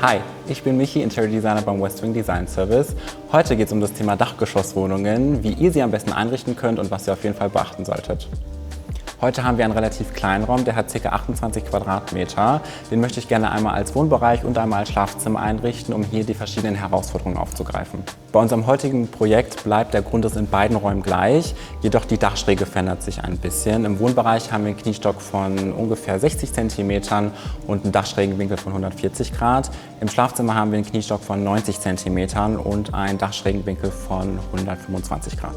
Hi, ich bin Michi, Interior Designer beim Westwing Design Service. Heute geht es um das Thema Dachgeschosswohnungen, wie ihr sie am besten einrichten könnt und was ihr auf jeden Fall beachten solltet. Heute haben wir einen relativ kleinen Raum, der hat ca. 28 Quadratmeter. Den möchte ich gerne einmal als Wohnbereich und einmal als Schlafzimmer einrichten, um hier die verschiedenen Herausforderungen aufzugreifen. Bei unserem heutigen Projekt bleibt der Grundriss in beiden Räumen gleich, jedoch die Dachschräge verändert sich ein bisschen. Im Wohnbereich haben wir einen Kniestock von ungefähr 60 cm und einen Dachschrägenwinkel von 140 Grad. Im Schlafzimmer haben wir einen Kniestock von 90 cm und einen Dachschrägenwinkel von 125 Grad.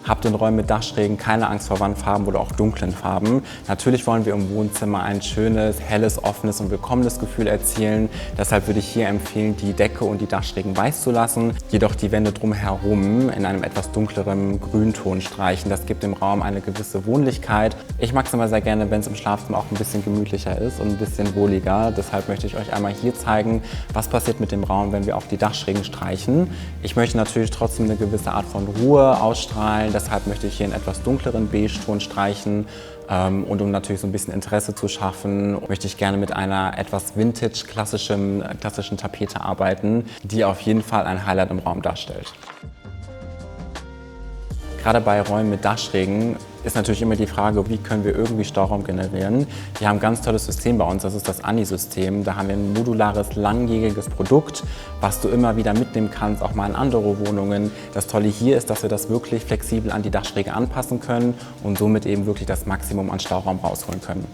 Habt in Räumen mit Dachschrägen keine Angst vor Wandfarben oder auch dunklen Farben. Natürlich wollen wir im Wohnzimmer ein schönes, helles, offenes und willkommenes Gefühl erzielen. Deshalb würde ich hier empfehlen, die Decke und die Dachschrägen weiß zu lassen, jedoch die Wände drumherum in einem etwas dunkleren Grünton streichen. Das gibt dem Raum eine gewisse Wohnlichkeit. Ich mag es immer sehr gerne, wenn es im Schlafzimmer auch ein bisschen gemütlicher ist und ein bisschen wohliger. Deshalb möchte ich euch einmal hier zeigen, was passiert mit dem Raum, wenn wir auch die Dachschrägen streichen. Ich möchte natürlich trotzdem eine gewisse Art von Ruhe ausstrahlen. Deshalb möchte ich hier einen etwas dunkleren Beige-Ton streichen und um natürlich so ein bisschen Interesse zu schaffen, möchte ich gerne mit einer etwas vintage-klassischen Tapete arbeiten, die auf jeden Fall ein Highlight im Raum darstellt. Gerade bei Räumen mit Dachschrägen ist natürlich immer die Frage, wie können wir irgendwie Stauraum generieren. Wir haben ein ganz tolles System bei uns, das ist das Ani-System. Da haben wir ein modulares, langjähriges Produkt, was du immer wieder mitnehmen kannst, auch mal in andere Wohnungen. Das Tolle hier ist, dass wir das wirklich flexibel an die Dachschräge anpassen können und somit eben wirklich das Maximum an Stauraum rausholen können.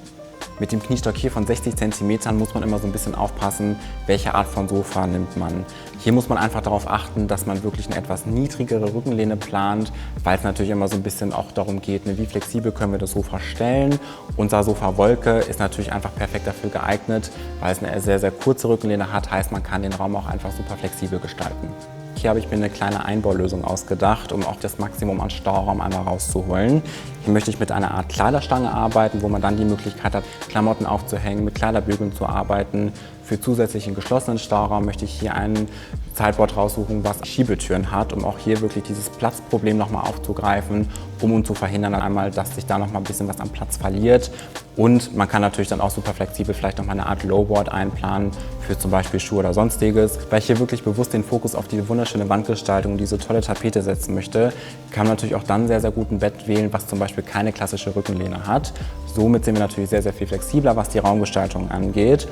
Mit dem Kniestock hier von 60 cm muss man immer so ein bisschen aufpassen, welche Art von Sofa nimmt man. Hier muss man einfach darauf achten, dass man wirklich eine etwas niedrigere Rückenlehne plant, weil es natürlich immer so ein bisschen auch darum geht, wie flexibel können wir das Sofa stellen. Unser Sofa Wolke ist natürlich einfach perfekt dafür geeignet, weil es eine sehr, sehr kurze Rückenlehne hat, heißt man kann den Raum auch einfach super flexibel gestalten. Hier habe ich mir eine kleine Einbaulösung ausgedacht, um auch das Maximum an Stauraum einmal rauszuholen. Hier möchte ich mit einer Art Kleiderstange arbeiten, wo man dann die Möglichkeit hat, Klamotten aufzuhängen, mit Kleiderbügeln zu arbeiten. Für zusätzlichen geschlossenen Stauraum möchte ich hier ein Sideboard raussuchen, was Schiebetüren hat, um auch hier wirklich dieses Platzproblem nochmal aufzugreifen, um zu verhindern einmal, dass sich da nochmal ein bisschen was am Platz verliert. Und man kann natürlich dann auch super flexibel vielleicht nochmal eine Art Lowboard einplanen für zum Beispiel Schuhe oder sonstiges. Weil ich hier wirklich bewusst den Fokus auf diese wunderschöne Wandgestaltung und diese tolle Tapete setzen möchte, kann man natürlich auch dann sehr, sehr gut ein Bett wählen, was zum Beispiel keine klassische Rückenlehne hat. Somit sind wir natürlich sehr, sehr viel flexibler, was die Raumgestaltung angeht.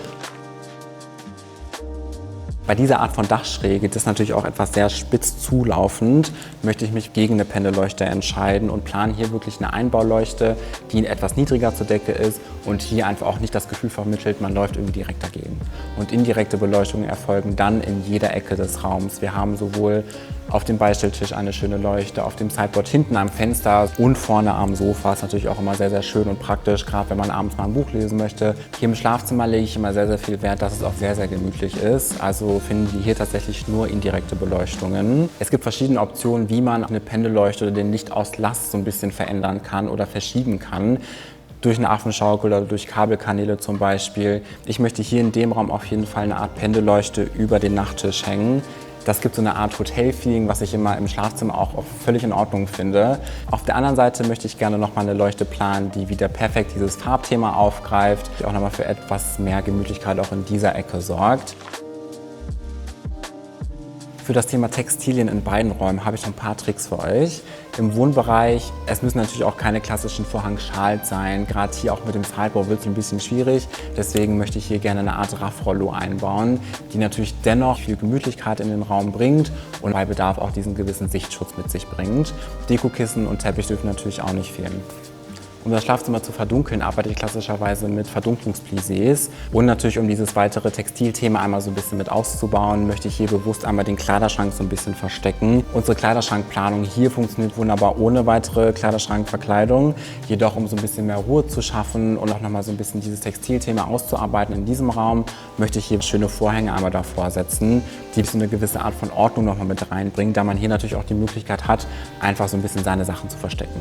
Bei dieser Art von Dachschräge, das ist natürlich auch etwas sehr spitz zulaufend, möchte ich mich gegen eine Pendelleuchte entscheiden und plane hier wirklich eine Einbauleuchte, die etwas niedriger zur Decke ist und hier einfach auch nicht das Gefühl vermittelt, man läuft irgendwie direkt dagegen. Und indirekte Beleuchtungen erfolgen dann in jeder Ecke des Raums. Wir haben sowohl auf dem Beistelltisch eine schöne Leuchte, auf dem Sideboard hinten am Fenster und vorne am Sofa. Ist natürlich auch immer sehr, sehr schön und praktisch, gerade wenn man abends mal ein Buch lesen möchte. Hier im Schlafzimmer lege ich immer sehr, sehr viel Wert, dass es auch sehr, sehr gemütlich ist. Also finden wir hier tatsächlich nur indirekte Beleuchtungen. Es gibt verschiedene Optionen, wie man eine Pendelleuchte oder den Lichtauslass so ein bisschen verändern kann oder verschieben kann. Durch eine Affenschaukel oder durch Kabelkanäle zum Beispiel. Ich möchte hier in dem Raum auf jeden Fall eine Art Pendelleuchte über den Nachttisch hängen. Das gibt so eine Art Hotel-Feeling, was ich immer im Schlafzimmer auch völlig in Ordnung finde. Auf der anderen Seite möchte ich gerne nochmal eine Leuchte planen, die wieder perfekt dieses Farbthema aufgreift, die auch nochmal für etwas mehr Gemütlichkeit auch in dieser Ecke sorgt. Für das Thema Textilien in beiden Räumen habe ich noch ein paar Tricks für euch. Im Wohnbereich, es müssen natürlich auch keine klassischen Vorhangschals sein. Gerade hier auch mit dem Sideboard wird es ein bisschen schwierig. Deswegen möchte ich hier gerne eine Art Raffrollo einbauen, die natürlich dennoch viel Gemütlichkeit in den Raum bringt und bei Bedarf auch diesen gewissen Sichtschutz mit sich bringt. Dekokissen und Teppich dürfen natürlich auch nicht fehlen. Um das Schlafzimmer zu verdunkeln, arbeite ich klassischerweise mit Verdunklungsplissés. Und natürlich, um dieses weitere Textilthema einmal so ein bisschen mit auszubauen, möchte ich hier bewusst einmal den Kleiderschrank so ein bisschen verstecken. Unsere Kleiderschrankplanung hier funktioniert wunderbar ohne weitere Kleiderschrankverkleidung. Jedoch, um so ein bisschen mehr Ruhe zu schaffen und auch nochmal so ein bisschen dieses Textilthema auszuarbeiten in diesem Raum, möchte ich hier schöne Vorhänge einmal davor setzen, die so eine gewisse Art von Ordnung nochmal mit reinbringen, da man hier natürlich auch die Möglichkeit hat, einfach so ein bisschen seine Sachen zu verstecken.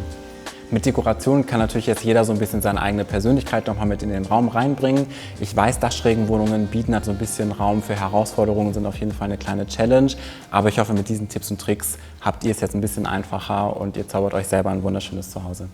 Mit Dekoration kann natürlich jetzt jeder so ein bisschen seine eigene Persönlichkeit nochmal mit in den Raum reinbringen. Ich weiß, Dachschrägenwohnungen bieten halt so ein bisschen Raum für Herausforderungen, sind auf jeden Fall eine kleine Challenge. Aber ich hoffe, mit diesen Tipps und Tricks habt ihr es jetzt ein bisschen einfacher und ihr zaubert euch selber ein wunderschönes Zuhause.